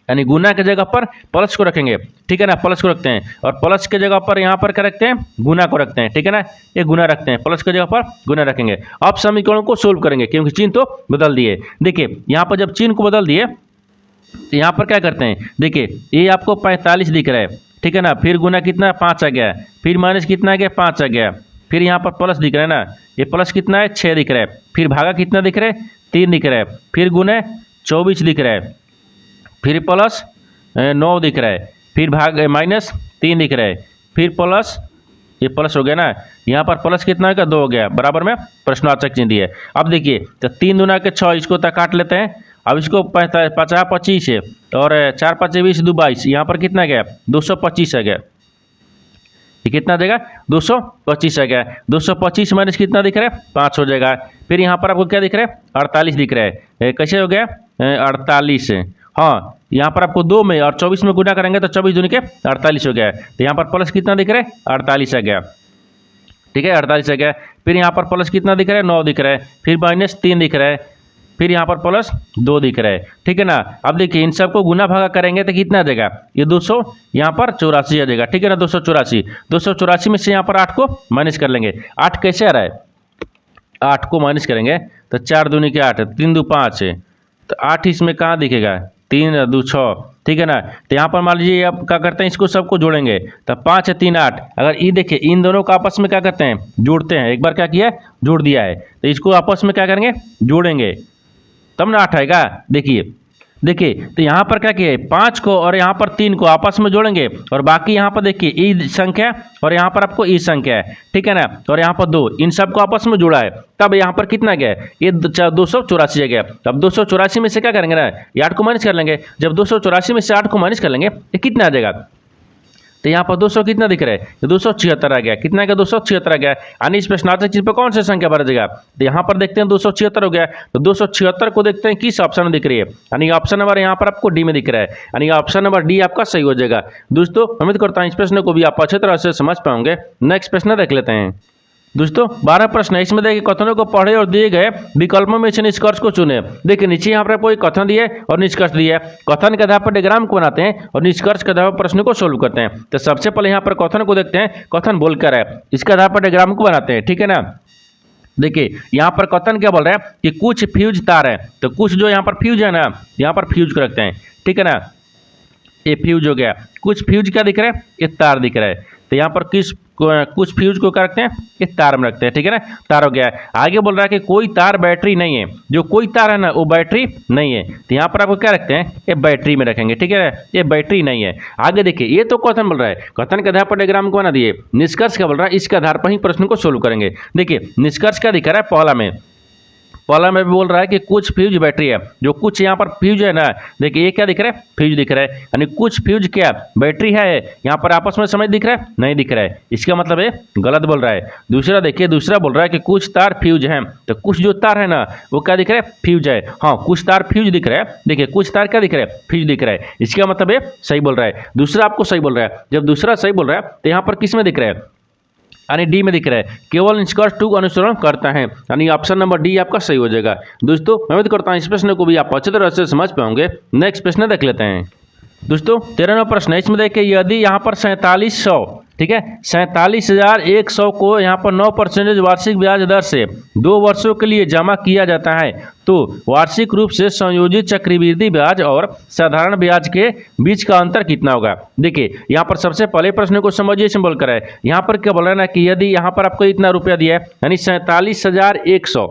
यानी गुना की जगह पर प्लस को रखेंगे, ठीक है ना, प्लस को रखते हैं, और प्लस की जगह पर यहाँ पर क्या रखते हैं, गुना को रखते हैं, ठीक है ना, ये गुना रखते हैं, प्लस की जगह पर गुना रखेंगे। अब समीकरणों को सोल्व करेंगे क्योंकि चिन्ह तो बदल दिए। देखिए यहाँ पर जब चिन्ह को बदल दिए तो यहाँ पर क्या करते हैं, देखिए ये आपको 45 दिख रहा है, ठीक है ना, फिर गुना कितना 5 आ गया, फिर माइनस कितना आ गया 5 आ गया, फिर यहाँ पर प्लस दिख रहा है ना, ये प्लस कितना है 6 दिख रहा है, फिर भागा कितना दिख रहा है 3 दिख रहा है, फिर गुना 24 दिख रहा है, फिर प्लस 9 दिख रहा है, फिर भाग माइनस 3 दिख रहा है, फिर प्लस, ये प्लस हो गया ना, यहाँ पर प्लस कितना होगा 2 हो गया, बराबर में प्रश्नवाचक चिन्ह दिया है। अब देखिए तो 3 दूना के 6, इसको तक काट लेते हैं। अब इसको 50 25 है और 4 5 20 2 22, यहाँ पर कितना गया 225 आ गया, ये कितना देगा 225 आ गया, 225 माइनस कितना दिख रहा है 5 हो जाएगा। फिर यहाँ पर आपको क्या दिख रहा है 48 दिख रहा है, कैसे हो गया 48, हाँ यहाँ पर आपको 2 में और 24 में गुना करेंगे तो 24 दूनी के 48 हो गया, तो यहाँ पर प्लस कितना दिख रहा है 48 आ गया, ठीक है 48 आ गया। फिर यहाँ पर प्लस कितना दिख रहा है 9 दिख रहा है, फिर माइनस 3 दिख रहा है, फिर यहाँ पर प्लस 2 दिख रहा है, ठीक है ना। अब देखिए इन सबको गुना भागा करेंगे तो कितना आ जाएगा, ये 200 यहाँ पर 84 आ जाएगा, ठीक है ना, 284 में से यहाँ पर 8 को माइनस कर लेंगे। 8 कैसे आ रहा है, 8 को माइनस करेंगे तो 4 दूनी के 8, 3 2 5 है, तो 8 इसमें कहाँ दिखेगा 3 2 6, ठीक है ना। तो यहाँ पर मान लीजिए अब क्या करते हैं, इसको सबको जोड़ेंगे तो 5 3 8, अगर ये देखिए इन दोनों को आपस में क्या करते हैं जोड़ते हैं, एक बार क्या किया जोड़ दिया है, तो इसको आपस में क्या करेंगे जोड़ेंगे तब ना 8 आएगा। देखिए तो यहाँ पर क्या किया है 5 को और यहाँ पर 3 को आपस में जोड़ेंगे, और बाकी यहाँ पर देखिए ई संख्या और यहाँ पर आपको ई संख्या है, ठीक है ना, और यहाँ पर 2, इन सब को आपस में जोड़ा है, तब यहाँ पर कितना गया ये 284 आ गया। अब 284 में से क्या करेंगे ना, ये 8 को माइनस कर लेंगे, जब 284 में से 8 को माइनस कर लेंगे ये कितना आ जाएगा, तो यहाँ पर 200 कितना दिख रहा है 276 आ गया, कितना का 276 आ गया, यानी इस प्रश्नार्थक चिन्ह पर कौन सी संख्या बढ़ जाएगा, तो यहाँ पर देखते हैं 276 हो गया, तो 276 को देखते हैं किस ऑप्शन में दिख रही है, यानी ऑप्शन नंबर यहाँ पर आपको डी में दिख रहा है, यानी ऑप्शन नंबर डी आपका सही हो जाएगा। दोस्तों उम्मीद करता हूँ इस प्रश्न को भी आप अच्छी तरह से समझ पाओगे। नेक्स्ट प्रश्न देख लेते हैं। दोस्तों 12 प्रश्न है, इसमें देखिए कथनों को पढ़े और दिए गए विकल्पों में से निष्कर्ष को चुने। देखिए नीचे यहाँ पर कोई कथन दिए और निष्कर्ष दिए, कथन के आधार पर डायग्राम को बनाते हैं और निष्कर्ष के आधार पर प्रश्न को सोल्व करते हैं। तो सबसे पहले यहाँ पर कथन को देखते हैं, कथन बोलकर है, इसके आधार पर डायग्राम को बनाते हैं, ठीक है ना। देखिए यहाँ पर कथन क्या बोल रहा है कि कुछ फ्यूज तार है, तो कुछ जो यहाँ पर फ्यूज है ना, यहाँ पर फ्यूज को रखते हैं, ठीक है ना। ये फ्यूज हो गया, कुछ फ्यूज क्या दिख रहा है, ये तार दिख रहा है, तो यहाँ पर कुछ फ्यूज को क्या रखते हैं, ये तार में रखते हैं, ठीक है ना। तार हो गया है। आगे बोल रहा है कि कोई तार बैटरी नहीं है, जो कोई तार है ना वो बैटरी नहीं है, तो यहाँ पर आपको क्या रखते हैं, ये बैटरी में रखेंगे, ठीक है, ये बैटरी नहीं है। आगे देखिए ये तो कथन बोल रहा है, कथन के आधार पर डायग्राम को बना दिए। निष्कर्ष क्या बोल रहा है, इसके आधार पर ही प्रश्न को सोल्व करेंगे। देखिए निष्कर्ष क्या दिख रहा है, पहला में भी बोल रहा है कि कुछ फ्यूज बैटरी है, जो कुछ यहाँ पर फ्यूज है ना, देखिए ये क्या दिख रहा है, फ्यूज दिख रहा है, यानी कुछ फ्यूज क्या बैटरी है, यहाँ पर आपस में समझ दिख रहा है, नहीं दिख रहा है, इसका मतलब है गलत बोल रहा है। दूसरा देखिए, दूसरा बोल रहा है कि कुछ तार फ्यूज हैं, तो कुछ जो तार है ना वो क्या दिख रहा है, फ्यूज है। हाँ कुछ तार फ्यूज दिख रहा है, देखिए कुछ तार क्या दिख रहा है, फ्यूज दिख रहा है, इसका मतलब है सही बोल रहा है। दूसरा आपको सही बोल रहा है, जब दूसरा सही बोल रहा है तो यहाँ पर किस में दिख रहा है, यानी डी में दिख रहा है, केवल निष्कर्ष 2 अनुसरण करता है, यानी ऑप्शन नंबर डी आपका सही हो जाएगा। दोस्तों मैं उम्मीद करता हूँ इस प्रश्न को भी आप अच्छे तरह से समझ पाओगे। नेक्स्ट प्रश्न देख लेते हैं। दोस्तों 13वां प्रश्न है, इसमें देखिए यदि यहाँ पर 4700, ठीक है, 47,100 को यहाँ पर 9% वार्षिक ब्याज दर से 2 वर्षों के लिए जमा किया जाता है, तो वार्षिक रूप से संयोजित चक्रवृद्धि ब्याज और साधारण ब्याज के बीच का अंतर कितना होगा। देखिए यहाँ पर सबसे पहले प्रश्न को समझिए, इसमें बोलकर है, यहाँ पर क्या बोल रहा है ना कि यदि यहाँ पर आपको इतना रुपया दिया है, यानी 47,100,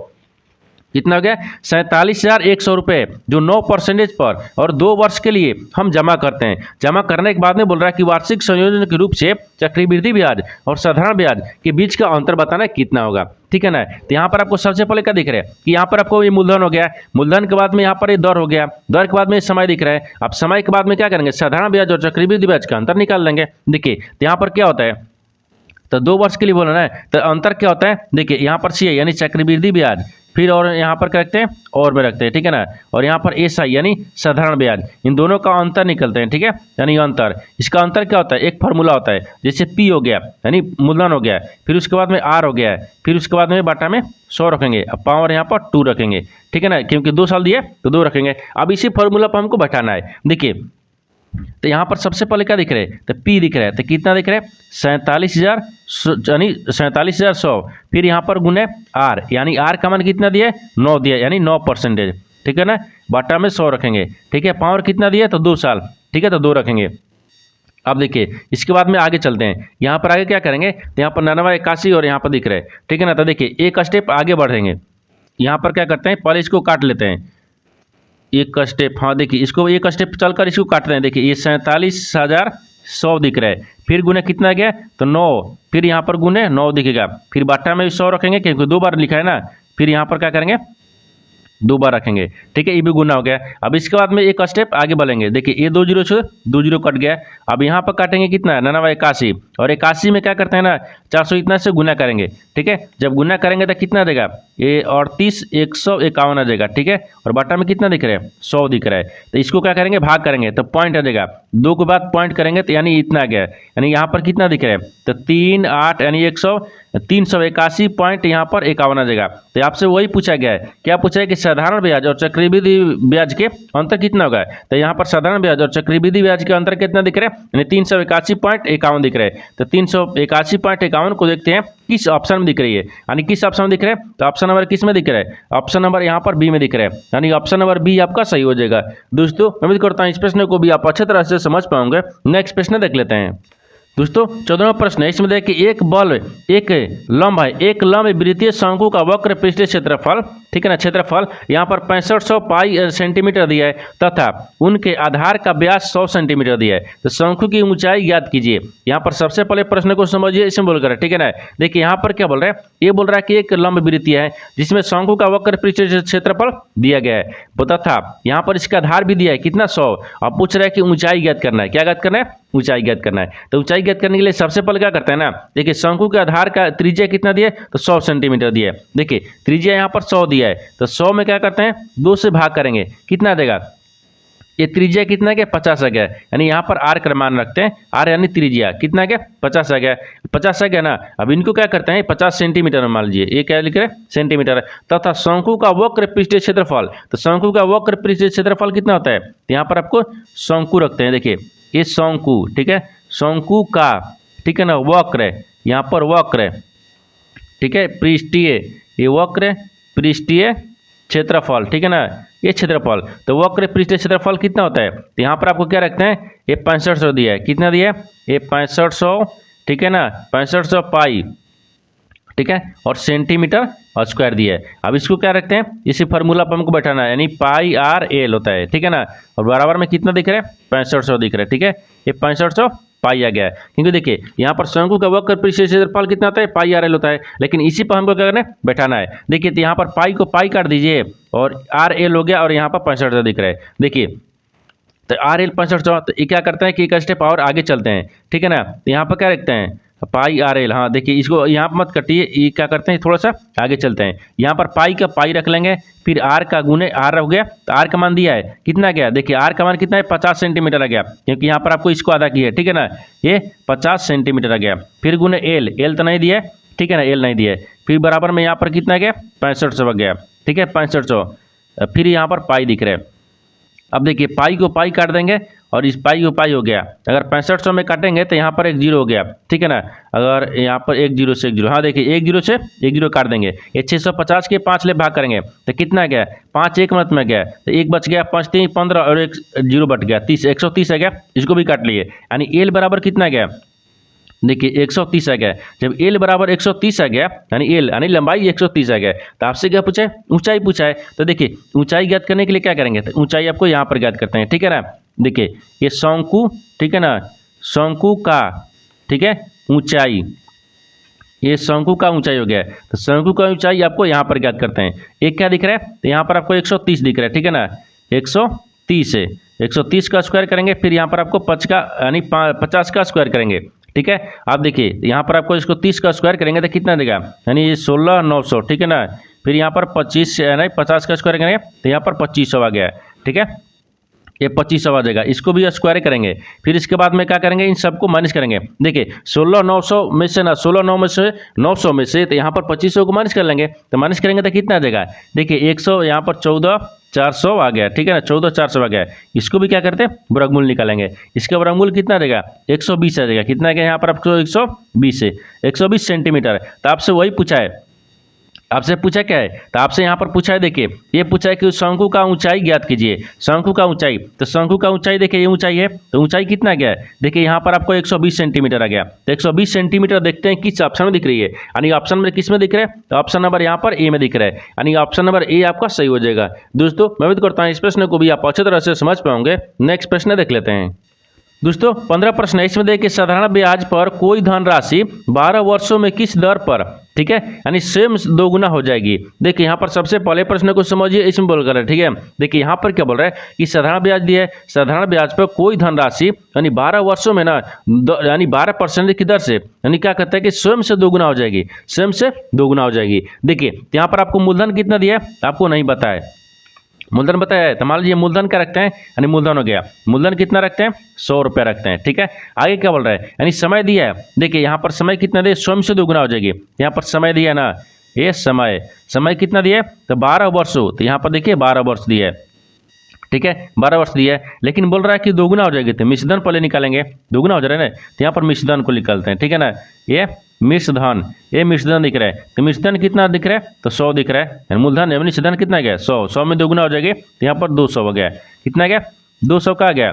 कितना हो गया, 47,100 रुपये, जो 9% पर और 2 वर्ष के लिए हम जमा करते हैं। जमा करने के बाद में बोल रहा है कि वार्षिक संयोजन के रूप से चक्रवृद्धि ब्याज और साधारण ब्याज के बीच का अंतर बताना कितना होगा, ठीक है ना। तो यहाँ पर आपको सबसे पहले क्या दिख रहा है कि यहाँ पर आपको ये मूलधन हो गया, मूलधन के बाद में यहाँ पर ये दर हो गया, दर के बाद में समय दिख रहा है। अब समय के बाद में क्या करेंगे, साधारण ब्याज और चक्रवृद्धि ब्याज का अंतर निकाल लेंगे। देखिए तो यहाँ पर क्या होता है, तो 2 वर्ष के लिए बोला ना, तो अंतर क्या होता है, देखिए यहाँ पर सी यानी चक्रवृद्धि ब्याज, फिर और यहाँ पर क्या रखते हैं, और में रखते हैं, ठीक है ना, और यहाँ पर एस आई यानी साधारण ब्याज, इन दोनों का अंतर निकलते हैं, ठीक है, यानी अंतर, इसका अंतर क्या होता है, एक फार्मूला होता है, जैसे पी हो गया यानी मूलधन हो गया, फिर उसके बाद में आर हो गया, फिर उसके बाद में बाटा में 100 रखेंगे, अब पावर यहाँ पर 2 रखेंगे, ठीक है ना, क्योंकि 2 साल दिए तो 2 रखेंगे। अब इसी फार्मूला पर हमको बैठाना है। देखिए तो यहाँ पर सबसे पहले क्या दिख रहा है, तो पी दिख रहा है, तो कितना दिख रहा है, 47,000 यानी 47,100, फिर यहाँ पर गुने आर, यानी आर का मान कितना दिया है, 9 दिया, यानी 9%, ठीक है ना, बाटा में 100 रखेंगे, ठीक है, पावर कितना दिया, तो 2 साल, ठीक है, तो 2 रखेंगे। अब देखिए इसके बाद में आगे चलते हैं, यहाँ पर आगे क्या करेंगे, तो यहाँ पर 99, 81 और यहाँ पर दिख रहा है, ठीक है ना। तो देखिए एक स्टेप आगे बढ़ेंगे, यहाँ पर क्या करते हैं, पहले इसको काट लेते हैं, एक स्टेप, हाँ देखिए इसको एक स्टेप चलकर इसको काटते हैं। देखिए ये 47,100 दिख रहा है, फिर गुने कितना गया, तो 9, फिर यहाँ पर गुने 9 दिखेगा, फिर बाटा में 100 रखेंगे क्योंकि 2 बार लिखा है ना, फिर यहाँ पर क्या करेंगे, 2 बार रखेंगे, ठीक है, ये भी गुना हो गया। अब इसके बाद में एक स्टेप आगे बढ़ेंगे। देखिए ये 2 जीरो से 2 जीरो कट गया, अब यहाँ पर काटेंगे कितना, 99, 81, और 81 में क्या करते हैं ना, 400 इतना से गुना करेंगे, ठीक है, जब गुना करेंगे तो कितना देगा, ये 38,151 आ जाएगा, ठीक है, और बाटा में कितना दिख रहा है, 100 दिख रहा है, तो इसको क्या करेंगे, भाग करेंगे तो पॉइंट आ जाएगा, 2 के बाद पॉइंट करेंगे तो यानी इतना आ गया, यानी यहाँ पर कितना दिख रहा है, तो 3, 8 यानी 381 पॉइंट यहाँ पर 51 आ जाएगा। तो आपसे वही पूछा गया है, क्या पूछा है कि साधारण ब्याज और चक्रवृद्धि ब्याज के अंतर कितना होगा, तो यहाँ पर साधारण ब्याज और चक्रवृद्धि ब्याज के अंतर कितना दिख रहा है, यानी 381.51 दिख रहा है। तो 381.51 को देखते हैं किस ऑप्शन में दिख रही है, यानी किस ऑप्शन में दिख रहा है, तो ऑप्शन नंबर किस में दिख रहा है, ऑप्शन नंबर यहाँ पर बी में दिख रहा है, यानी ऑप्शन नंबर बी आपका सही हो जाएगा। दोस्तों उम्मीद करता हूँ इस प्रश्न को भी आप अच्छे तरह से समझ पाओगे। नेक्स्ट प्रश्न देख लेते हैं। दोस्तों 14वां प्रश्न है, इसमें देखिए एक लंब है, एक लंब वृत्तीय शंकु का वक्र पृष्ठीय क्षेत्रफल, ठीक है ना, क्षेत्रफल यहाँ पर 6500 पाई सेंटीमीटर दिया है तथा उनके आधार का व्यास 100 सेंटीमीटर दिया है, तो शंकु की ऊंचाई ज्ञात कीजिए। यहाँ पर सबसे पहले प्रश्न को समझिए, इसमें बोलकर, ठीक है ना। देखिए यहाँ पर क्या बोल रहा है, ये बोल रहा है कि एक लंब वृत्तीय है जिसमें शंकु का वक्र पृष्ठीय क्षेत्रफल दिया गया है तथा यहाँ पर इसका आधार भी दिया है कितना, 100। अब पूछ रहा है कि ऊंचाई ज्ञात करना है, क्या ज्ञात करना है, ऊंचाई ज्ञात करना है। तो ऊंचाई ज्ञात करने के लिए सबसे पहले क्या करते हैं ना, देखिए शंकु के आधार का त्रिज्या कितना दिया है, तो 100 सेंटीमीटर दिया है। देखिए त्रिज्या यहाँ पर 100 दिया है, तो 100 में क्या करते हैं, 2 से भाग करेंगे, कितना देगा, ये त्रिज्या कितना है, 50 आ गया, यानी यहाँ पर आर का मान रखते हैं, आर यानी त्रिज्या कितना है, 50 आ गया, 50 आ गया ना। अब इनको क्या करते हैं, 50 सेंटीमीटर में मान लीजिए, ये क्या लिख रहे हैं, सेंटीमीटर। तथा शंकु का वक्र पृष्ठीय क्षेत्रफल, तो शंकु का वक्र पृष्ठीय क्षेत्रफल कितना होता है, तो यहाँ पर आपको शंकु रखते हैं, देखिए ये शंकु, ठीक है, शंकु का, ठीक है ना, वक्र है, यहाँ पर वक्र है, ठीक है, पृष्ठीय, ये वक्र पृष्ठीय क्षेत्रफल, ठीक है ना, ये क्षेत्रफल। तो वक्र पृष्ठीय क्षेत्रफल कितना होता है, तो यहाँ पर आपको क्या रखते हैं, ये 6500 दिया है, कितना दिया है, ये 6500, ठीक है ना, 6500 पाई, ठीक है, और सेंटीमीटर और स्क्वायर दिया है। अब इसको क्या रखते हैं, इसी फार्मूला पर हमको बैठाना है, यानी पाई आर एल होता है, ठीक है ना, और बराबर में कितना दिख रहा है, 6500 दिख रहा है, ठीक है, ये 6500 पाई आ गया है, क्योंकि देखिए यहाँ पर शंकु का वक्र पृष्ठीय क्षेत्रफल कितना होता है, पाई आर एल होता है, लेकिन इसी पर हमको क्या करना है, बैठाना है। देखिए तो यहाँ पर पाई को पाई काट दीजिए और आर एल हो गया, और यहाँ पर 6500 दिख रहा है, देखिए तो आर एल 6500, तो ये क्या करते हैं कि एक स्टेप और आगे चलते हैं, ठीक है ना, तो यहाँ पर क्या रखते हैं, पाई आर एल, हाँ देखिए इसको यहाँ पर मत कटिए, ये क्या करते हैं, थोड़ा सा आगे चलते हैं, यहाँ पर पाई का पाई रख लेंगे, फिर आर का गुने आर हो गया, तो आर का मान दिया है कितना गया, देखिए आर का मान कितना है, 50 सेंटीमीटर आ गया, क्योंकि यहाँ पर आपको इसको आधा किया है, ठीक है ना, ये 50 सेंटीमीटर आ गया, फिर गुने एल, एल तो नहीं दिया है, ठीक है ना, एल नहीं दिया है, फिर बराबर में यहाँ पर कितना गया, 6500 आ गया, ठीक है, 6500, फिर यहाँ पर पाई दिख रहा है। अब देखिए पाई को पाई काट देंगे और इस पाई को पाई हो गया, अगर 6500 में काटेंगे तो यहाँ पर एक जीरो हो गया, ठीक है ना, अगर यहाँ पर एक जीरो से एक जीरो, हाँ देखिए एक जीरो से एक जीरो काट देंगे, ये 650 के 5 ले भाग करेंगे तो कितना गया, 5 एक मिनट में गया, तो एक बच गया, 5 3 15 और एक जीरो बच गया, 30, 130 आ गया, इसको भी काट लिए, यानी एल बराबर कितना गया, देखिए 130 आ गया। जब एल बराबर 130 आ गया, यानी एल यानी लंबाई 130 आ गया, तो आपसे क्या पूछा है, ऊंचाई पूछा है। तो देखिए ऊंचाई ज्ञात करने के लिए क्या करेंगे, तो ऊंचाई आपको यहाँ पर ज्ञात करते हैं, ठीक है ना, देखिए ये शंकु, ठीक है ना, शंकु का, ठीक है, ऊंचाई, ये शंकु का ऊंचाई हो गया, तो शंकु का ऊंचाई आपको यहाँ पर ज्ञात करते हैं। एक क्या दिख रहा है, तो यहाँ पर आपको 130 दिख रहा है, ठीक है ना, 130 है, 130 का स्क्वायर करेंगे, फिर यहाँ पर आपको 5 का यानी 50 का स्क्वायर करेंगे, ठीक है। आप देखिए यहाँ पर आपको इसको 30 का स्क्वायर करेंगे तो कितना देगा, यानी ये 16,900, ठीक है ना, फिर यहाँ पर 25 यानी 50 का स्क्वायर करेंगे तो यहाँ पर 2500 आ गया, ठीक है, ये 2500 आ जाएगा, इसको भी स्क्वायर करेंगे, फिर इसके बाद में क्या करेंगे, इन सबको माइनस करेंगे। देखिए 16,900 में से ना 16,900 में से 900 में से, तो यहाँ पर 2500 को माइनस कर लेंगे, तो माइनस करेंगे तो कितना आ जाएगा, देखिए 100, यहाँ पर 14,400 आ गया, ठीक है ना, 14,400 आ गया, इसको भी क्या करते हैं, वर्गमूल निकालेंगे, इसका वर्गमूल कितना देगा, 120 आ जाएगा, कितना गया यहाँ पर आपको 120 है, 120 सेंटीमीटर। तो आपसे वही पूछा है, आपसे पूछा क्या है, तो आपसे यहाँ पर पूछा है, देखिए ये पूछा है कि शंकु का ऊंचाई ज्ञात कीजिए, शंकु का ऊंचाई, तो शंकु का ऊंचाई देखिए ये ऊंचाई है, तो ऊंचाई कितना गया है, देखिए यहाँ पर आपको 120 सेंटीमीटर आ गया, तो 120 सेंटीमीटर देखते हैं किस ऑप्शन में दिख रही है, यानी ऑप्शन में किस में दिख रहा है, तो ऑप्शन नंबर यहाँ पर ए में दिख रहा है, यानी ऑप्शन नंबर ए आपका सही हो जाएगा। दोस्तों मैं उम्मीद करता हूँ इस प्रश्न को भी आप अच्छी तरह से समझ पाओगे। नेक्स्ट प्रश्न देख लेते हैं। दोस्तों 15 प्रश्न है, इसमें देखिए साधारण ब्याज पर कोई धनराशि 12 वर्षों में किस दर पर, ठीक है, यानी सेम दोगुना हो जाएगी। देखिए यहाँ पर सबसे पहले प्रश्न को समझिए, इसमें बोल कर, ठीक है, देखिए यहाँ पर क्या बोल रहा है कि साधारण ब्याज दिया है, साधारण ब्याज पर कोई धनराशि यानी 12 वर्षों में ना यानी 12% की दर से, यानी क्या कहता है कि स्वयं से दोगुना हो जाएगी, स्वयं से दोगुना हो जाएगी। देखिए यहाँ पर आपको मूलधन कितना दिया है, आपको नहीं बताया, मूलधन बताया है, तो मान लीजिए मूलधन क्या रखते हैं, यानी मूलधन हो गया, मूलधन कितना रखते हैं, 100 रुपया रखते हैं, ठीक है। आगे क्या बोल रहा है, यानी समय दिया है, देखिए यहाँ पर समय कितना दिया, स्वयं से दोगुना हो जाएगी, यहाँ पर समय दिया ना, ये समय, समय कितना दिया है, तो 12 वर्ष हो, तो यहाँ पर देखिए 12 वर्ष दिया है, ठीक है, 12 वर्ष दिया है, लेकिन बोल रहा है कि दोगुना हो जाएगी, तो मिश्रधन पहले निकालेंगे, दोगुना हो जा रहा है ना, तो यहाँ पर मिश्रधन को निकालते हैं, ठीक है ना, ये मिश्रधन, ये मिश्रधन दिख रहा है, तो मिश्रधन कितना दिख रहा है, तो 100 दिख रहा है, मूलधन यानी मिश्रधन कितना गया, 100 में दोगुना हो जाएगी, तो यहाँ पर 200 हो गया, कितना गया, 200 का आ गया,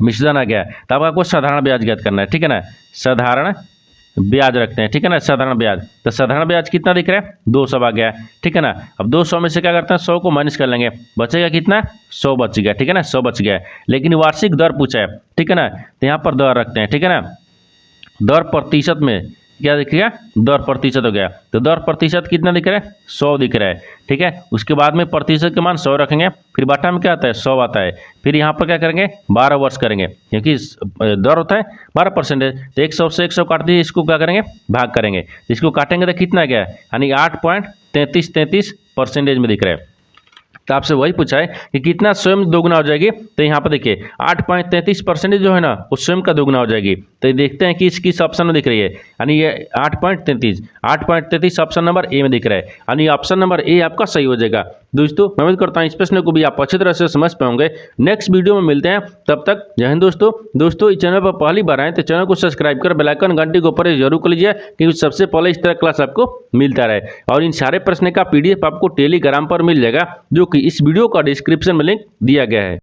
मिश्रधन आ गया। तो अब आपको साधारण ब्याज ज्ञात करना है, ठीक है ना, साधारण ब्याज रखते हैं, ठीक है ना, साधारण ब्याज, तो साधारण ब्याज कितना दिख रहा है, 200 आ गया, ठीक है ना। अब 200 में से क्या करते हैं, 100 को माइनस कर लेंगे, बचेगा कितना, 100 बच गया, ठीक है ना, 100 बच गया, लेकिन वार्षिक दर पूछा है, ठीक है ना, तो यहाँ पर दर रखते हैं, ठीक है ना, दर प्रतिशत में क्या दिखेगा, दर प्रतिशत हो गया, तो दर प्रतिशत कितना दिख रहा है, 100 दिख रहा है, ठीक है। उसके बाद में प्रतिशत के मान 100 रखेंगे, फिर बाटा में क्या आता है, 100 आता है, फिर यहाँ पर क्या करेंगे, 12 वर्ष करेंगे, क्योंकि दर होता है 12%, तो 100 से 100 काट दिए, इसको क्या करेंगे, भाग करेंगे, इसको काटेंगे तो कितना गया, यानी 8.3333% में दिख रहा है, तो आपसे वही पूछा है कि कितना स्वयं दोगुना हो जाएगी। तो यहाँ पर देखिए 8.33% जो है ना वो स्वयं का दोगुना हो जाएगी। तो ये देखते हैं कि किस ऑप्शन में दिख रही है, यानी ये 8.33 ऑप्शन नंबर ए में दिख रहा है, यानी ऑप्शन नंबर ए आपका सही हो जाएगा। दोस्तों मैं उम्मीद करता हूँ इस प्रश्न को भी आप अच्छी तरह से समझ पाओगे। नेक्स्ट वीडियो में मिलते हैं, तब तक जय हिंद दोस्तों इस चैनल पर पहली बार आए तो चैनल को सब्सक्राइब कर बेल आइकन घंटी के ऊपर जरूर कर लीजिए, क्योंकि सबसे पहले इस तरह क्लास आपको मिलता रहे। और इन सारे प्रश्न का PDF आपको टेलीग्राम पर मिल जाएगा, जो कि इस वीडियो का डिस्क्रिप्शन में लिंक दिया गया है।